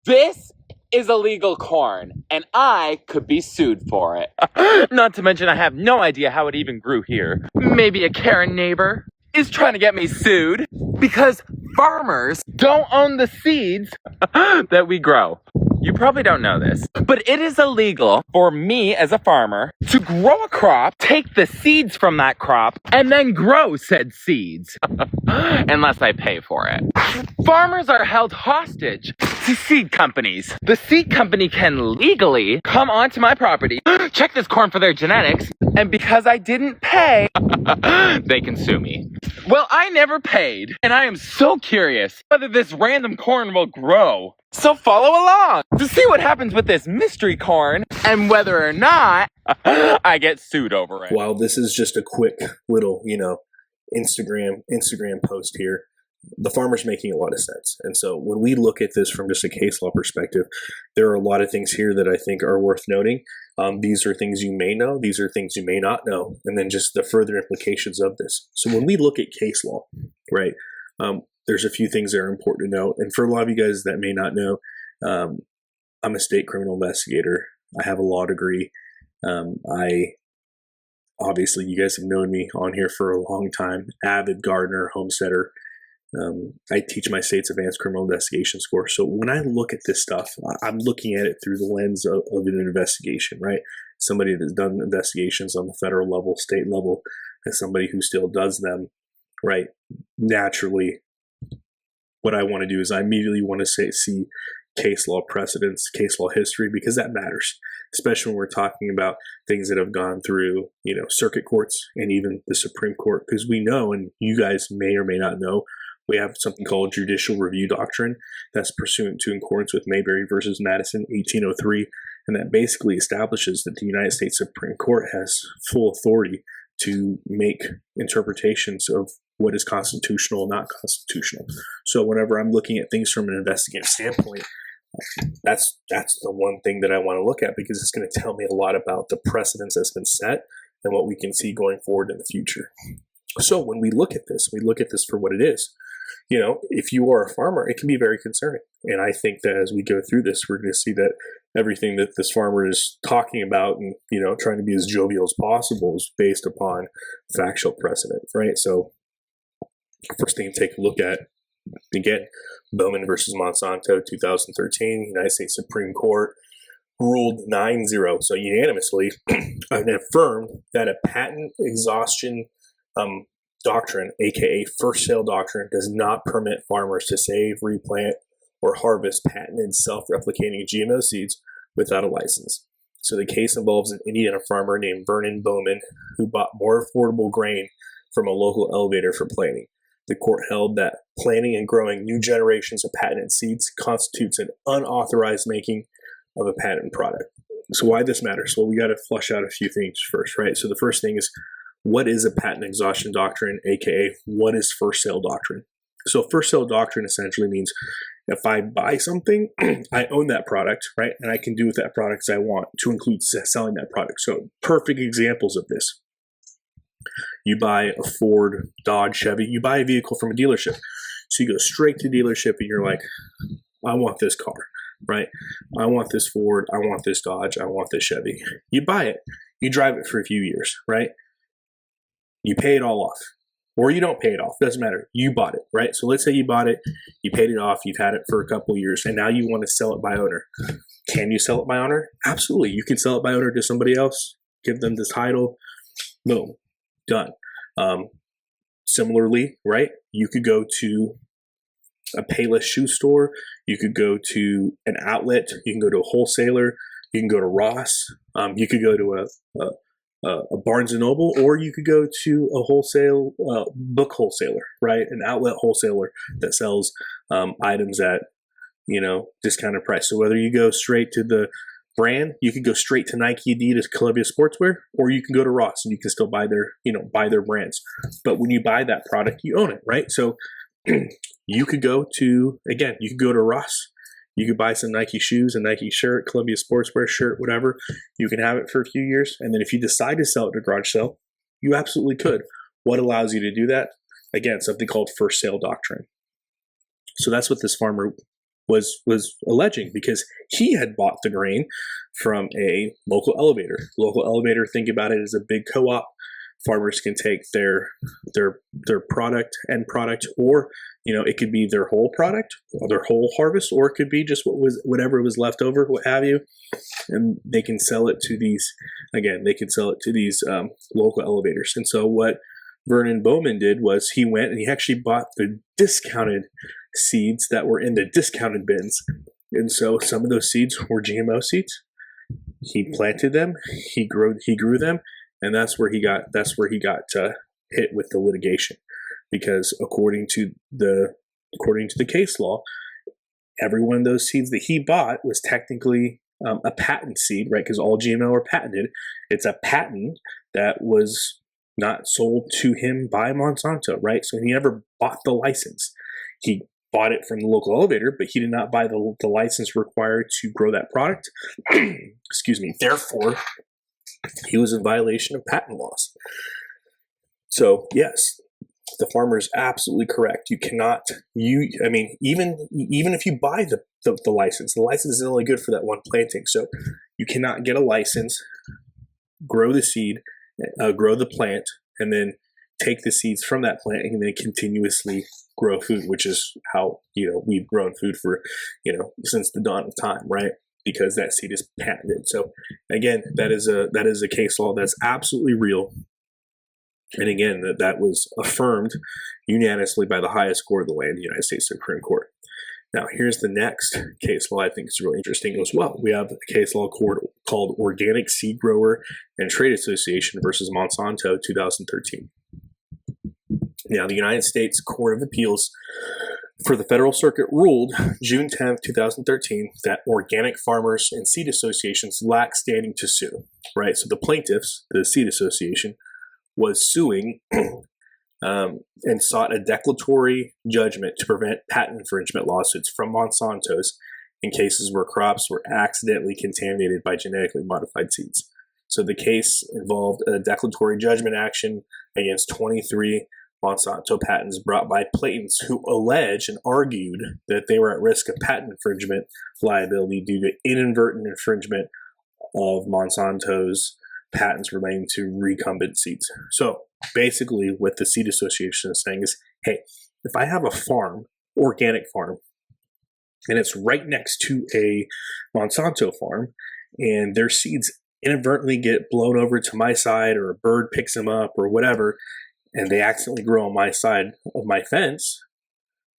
This is illegal corn, and I could be sued for it. Not to mention I have no idea how it even grew here. Maybe a Karen neighbor is trying to get me sued because farmers don't own the seeds that we grow. You probably don't know this, but it is illegal for me as a farmer to grow a crop, take the seeds from that crop, and then grow said seeds. Unless I pay for it. Farmers are held hostage to seed companies. The seed company can legally come onto my property, check this corn for their genetics, and because I didn't pay, they can sue me. Well, I never paid, and I am so curious whether this random corn will grow. So follow along to see what happens with this mystery corn and whether or not I get sued over it. While this is just a quick little, Instagram post here, the farmer's making a lot of sense. And so when we look at this from just a case law perspective, there are a lot of things here that I think are worth noting. These are things you may know. These are things you may not know. And then just the further implications of this. So when we look at case law, right, there's a few things that are important to know. And for a lot of you guys that may not know, I'm a state criminal investigator. I have a law degree. Obviously, you guys have known me on here for a long time. Avid gardener, homesteader. I teach my state's advanced criminal investigation course. So when I look at this stuff, I'm looking at it through the lens of an investigation, right? Somebody that's done investigations on the federal level, state level, and somebody who still does them, right? Naturally, what I want to do is I immediately want to see case law precedents, case law history, because that matters, especially when we're talking about things that have gone through, circuit courts and even the Supreme Court, because we know, and you guys may or may not know, we have something called judicial review doctrine that's pursuant to in accordance with Mayberry versus Madison, 1803, and that basically establishes that the United States Supreme Court has full authority to make interpretations of what is constitutional and not constitutional. So whenever I'm looking at things from an investigative standpoint, that's the one thing that I want to look at, because it's going to tell me a lot about the precedence that's been set and what we can see going forward in the future. So when we look at this for what it is. If you are a farmer, it can be very concerning. And I think that as we go through this, we're going to see that everything that this farmer is talking about and, trying to be as jovial as possible is based upon factual precedent, right? So first thing to take a look at, again, Bowman versus Monsanto, 2013, United States Supreme Court ruled 9-0, so unanimously, and affirmed that a patent exhaustion doctrine, aka first sale doctrine, does not permit farmers to save, replant, or harvest patented self-replicating GMO seeds without a license. So the case involves an Indiana farmer named Vernon Bowman who bought more affordable grain from a local elevator for planting. The court held that planting and growing new generations of patented seeds constitutes an unauthorized making of a patent product. So why this matters? Well, we got to flush out a few things first, right? So the first thing is, what is a patent exhaustion doctrine, aka what is first sale doctrine? So first sale doctrine essentially means if I buy something, I own that product, right? And I can do with that product as I want, to include selling that product. So perfect examples of this. You buy a Ford, Dodge, Chevy, you buy a vehicle from a dealership. So you go straight to the dealership and you're like, I want this car, right? I want this Ford, I want this Dodge, I want this Chevy. You buy it, you drive it for a few years, right? You pay it all off, or you don't pay it off. Doesn't matter. You bought it, right? So let's say you bought it, you paid it off, you've had it for a couple of years, and now you want to sell it by owner. Can you sell it by owner? Absolutely. You can sell it by owner to somebody else, give them the title, boom, done. Similarly, right? You could go to a Payless shoe store. You could go to an outlet. You can go to a wholesaler. You can go to Ross. You could go to a Barnes and Noble, or you could go to a wholesale book wholesaler, right? An outlet wholesaler that sells items at discounted price. So whether you go straight to the brand, you could go straight to Nike, Adidas, Columbia Sportswear, or you can go to Ross and you can still buy their brands. But when you buy that product, you own it, right? So you could go to Ross. You could buy some Nike shoes, a Nike shirt, Columbia Sportswear shirt, whatever. You can have it for a few years. And then if you decide to sell it to garage sale, you absolutely could. What allows you to do that? Again, something called first sale doctrine. So that's what this farmer was alleging, because he had bought the grain from a local elevator. Local elevator, think about it as a big co-op. Farmers can take their product, end product, or it could be their whole product, or their whole harvest, or it could be just whatever was left over, what have you, and they can sell it to these local elevators. And so what Vernon Bowman did was he went and he actually bought the discounted seeds that were in the discounted bins. And so some of those seeds were GMO seeds. He planted them, he grew them, and that's where he got hit with the litigation, because according to the case law, every one of those seeds that he bought was technically a patent seed, right? Because all GMO are patented. It's a patent that was not sold to him by Monsanto, right? So he never bought the license. He bought it from the local elevator, but he did not buy the license required to grow that product. Excuse me. Therefore, he was in violation of patent laws. So yes, the farmer is absolutely correct. You cannot, even if you buy the license, the license is only good for that one planting. So you cannot get a license, grow the seed, grow the plant, and then take the seeds from that plant and then continuously grow food, which is how, we've grown food for, since the dawn of time, right? Because that seed is patented. So again, that is a case law that's absolutely real. And again, that was affirmed unanimously by the highest court of the land, the United States Supreme Court. Now, here's the next case law I think is really interesting as well. We have a case law called Organic Seed Grower and Trade Association versus Monsanto, 2013. Now, the United States Court of Appeals for the Federal Circuit ruled June 10th, 2013, that organic farmers and seed associations lack standing to sue, right? So the plaintiffs, the seed association, was suing and sought a declaratory judgment to prevent patent infringement lawsuits from Monsanto's in cases where crops were accidentally contaminated by genetically modified seeds. So the case involved a declaratory judgment action against 23 Monsanto patents brought by Platons who alleged and argued that they were at risk of patent infringement liability due to inadvertent infringement of Monsanto's patents relating to recumbent seeds. So basically what the seed association is saying is, hey, if I have a farm, organic farm, and it's right next to a Monsanto farm, and their seeds inadvertently get blown over to my side, or a bird picks them up or whatever, and they accidentally grow on my side of my fence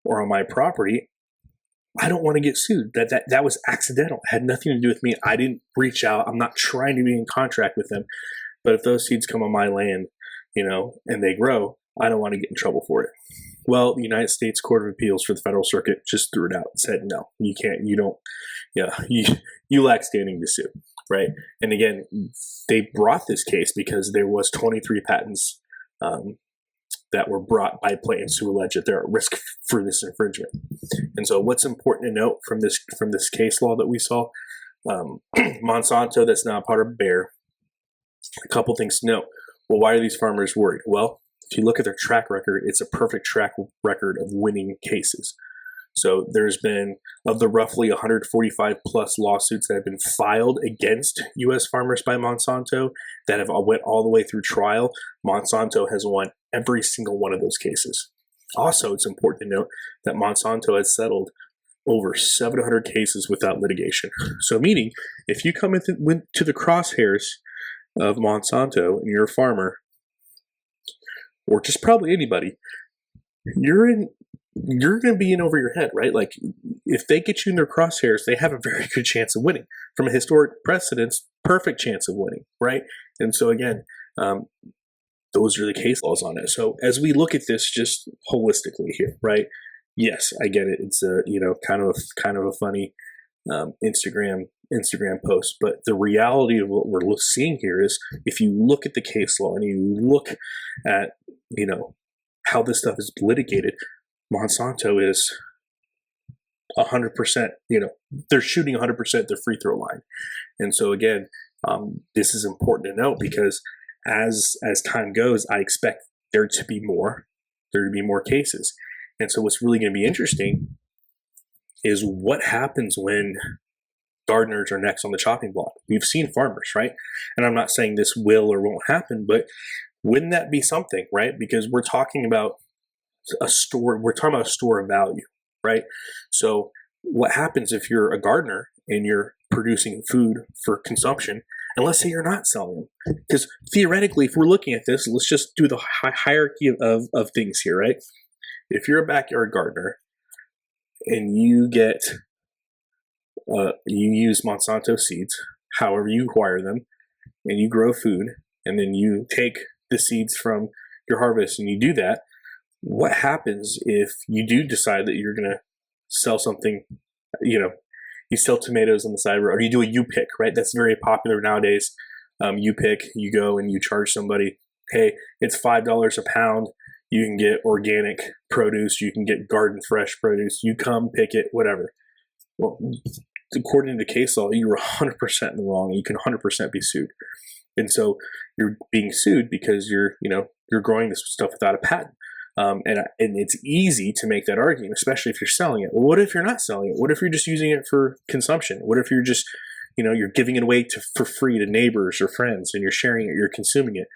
or on my property, I don't want to get sued. That was accidental. It had nothing to do with me. I didn't reach out. I'm not trying to be in contract with them. But if those seeds come on my land, and they grow, I don't want to get in trouble for it. Well, the United States Court of Appeals for the Federal Circuit just threw it out and said, no, you can't, you lack standing to sue, right? And again, they brought this case because there was 23 patents that were brought by plaintiffs who allege that they're at risk for this infringement. And so what's important to note from this case law that we saw, Monsanto, that's now part of Bayer, a couple things to note. Well, why are these farmers worried? Well, if you look at their track record, it's a perfect track record of winning cases. So there's been, of the roughly 145 plus lawsuits that have been filed against U.S. farmers by Monsanto that have went all the way through trial, Monsanto has won every single one of those cases. Also, it's important to note that Monsanto has settled over 700 cases without litigation. So meaning, if you come into the crosshairs of Monsanto and you're a farmer, or just probably anybody, you're going to be in over your head, right? Like, if they get you in their crosshairs, they have a very good chance of winning. From a historic precedence, perfect chance of winning, right? And so again, those are the case laws on it. So as we look at this just holistically here, right? Yes, I get it. It's a kind of a funny Instagram post, but the reality of what we're seeing here is, if you look at the case law and you look at how this stuff is litigated, Monsanto is 100%, they're shooting 100% their free throw line. And so again, this is important to note, because as time goes, I expect there to be more cases. And so what's really going to be interesting is what happens when gardeners are next on the chopping block. We've seen farmers, right? And I'm not saying this will or won't happen, but wouldn't that be something, right? Because we're talking about a store of value, right? So what happens if you're a gardener and you're producing food for consumption, and let's say you're not selling them? Because theoretically, if we're looking at this, let's just do the hierarchy of things here, right? If you're a backyard gardener and you get you use Monsanto seeds, however you acquire them, and you grow food, and then you take the seeds from your harvest and you do that, what happens if you do decide that you're going to sell something, you sell tomatoes on the side, or you do a U-pick, right? That's very popular nowadays. U-pick, you go and you charge somebody, hey, it's $5 a pound. You can get organic produce. You can get garden fresh produce. You come pick it, whatever. Well, according to case law, you're 100% in the wrong. You can 100% be sued. And so you're being sued because you're growing this stuff without a patent. And it's easy to make that argument, especially if you're selling it. Well, what if you're not selling it? What if you're just using it for consumption? What if you're just, you're giving it away for free to neighbors or friends, and you're sharing it, you're consuming it?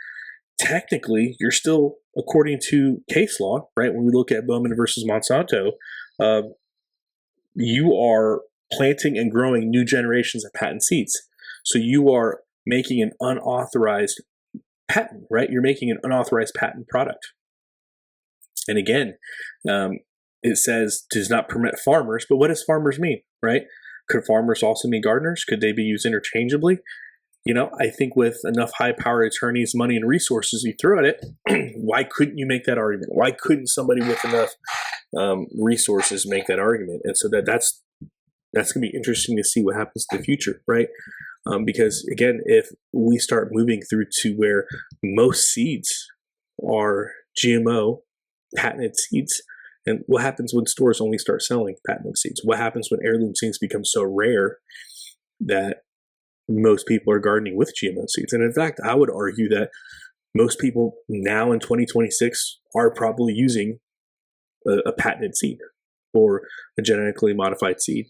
Technically, you're still, according to case law, right? When we look at Bowman versus Monsanto, you are planting and growing new generations of patent seeds. So you are making an unauthorized patent, right? You're making an unauthorized patent product. And again, it says does not permit farmers, but what does farmers mean, right? Could farmers also mean gardeners? Could they be used interchangeably? I think with enough high-powered attorneys, money, and resources you throw at it, why couldn't you make that argument? Why couldn't somebody with enough resources make that argument? And so that's going to be interesting to see what happens in the future, right? Because again, if we start moving through to where most seeds are GMO, patented seeds, and what happens when stores only start selling patented seeds? What happens when heirloom seeds become so rare that most people are gardening with GMO seeds? And in fact, I would argue that most people now in 2026 are probably using a patented seed or a genetically modified seed.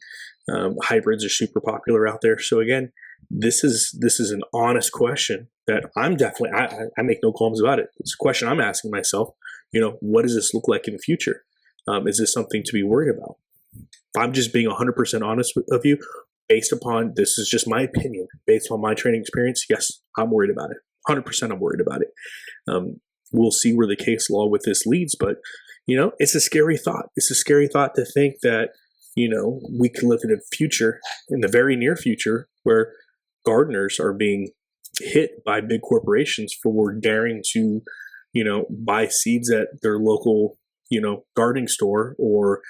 Hybrids are super popular out there. So again, this is an honest question that I'm definitely, I make no qualms about it. It's a question I'm asking myself. What does this look like in the future? Is this something to be worried about? If I'm just being 100% honest with you, based upon, this is just my opinion, based on my training experience, yes, I'm worried about it. 100% I'm worried about it. We'll see where the case law with this leads, but, it's a scary thought. It's a scary thought to think that, we can live in a future, in the very near future, where gardeners are being hit by big corporations for daring to, buy seeds at their local, gardening store or,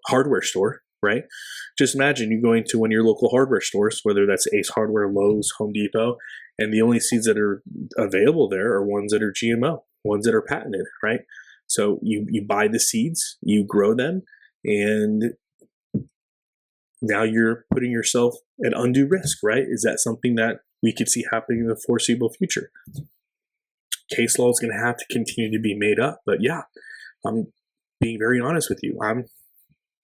hardware store, right? Just imagine you going to one of your local hardware stores, whether that's Ace Hardware, Lowe's, Home Depot, and the only seeds that are available there are ones that are GMO, ones that are patented, right? So you buy the seeds, you grow them, and now you're putting yourself at undue risk, right? Is that something that we could see happening in the foreseeable future? Case law is going to have to continue to be made up. But yeah, I'm being very honest with you. I'm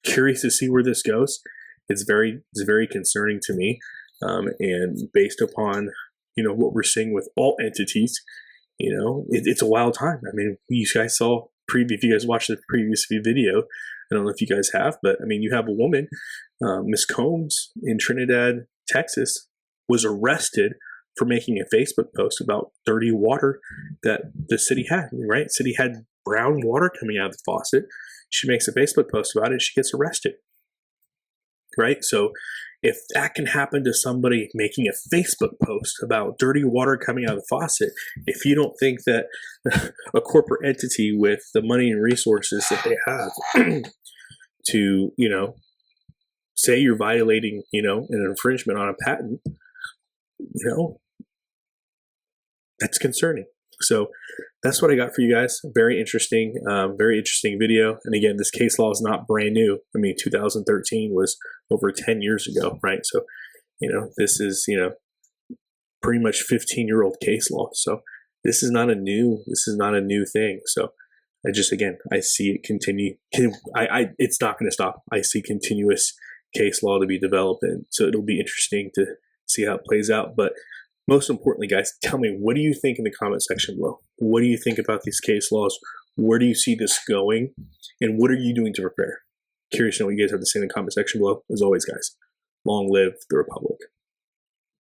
curious to see where this goes. It's very concerning to me. And based upon, what we're seeing with all entities, it's a wild time. I mean, you guys saw if you guys watched the previous video, I don't know if you guys have, but I mean, you have a woman, Miss Combs in Trinidad, Texas, was arrested for making a Facebook post about dirty water that the city had, right? City had brown water coming out of the faucet. She makes a Facebook post about it. She gets arrested, right? So if that can happen to somebody making a Facebook post about dirty water coming out of the faucet, if you don't think that a corporate entity with the money and resources that they have to, say you're violating, an infringement on a patent, that's concerning. So that's what I got for you guys. Very interesting video. And again, this case law is not brand new. I mean, 2013 was over 10 years ago, right? So, this is, pretty much 15-year-old case law. So this is not a new thing. So I see it continue. It's not going to stop. I see continuous case law to be developed, and so it'll be interesting to see how it plays out. But most importantly, guys, tell me, what do you think in the comment section below? What do you think about these case laws? Where do you see this going? And what are you doing to prepare? Curious to know what you guys have to say in the comment section below. As always, guys, long live the Republic.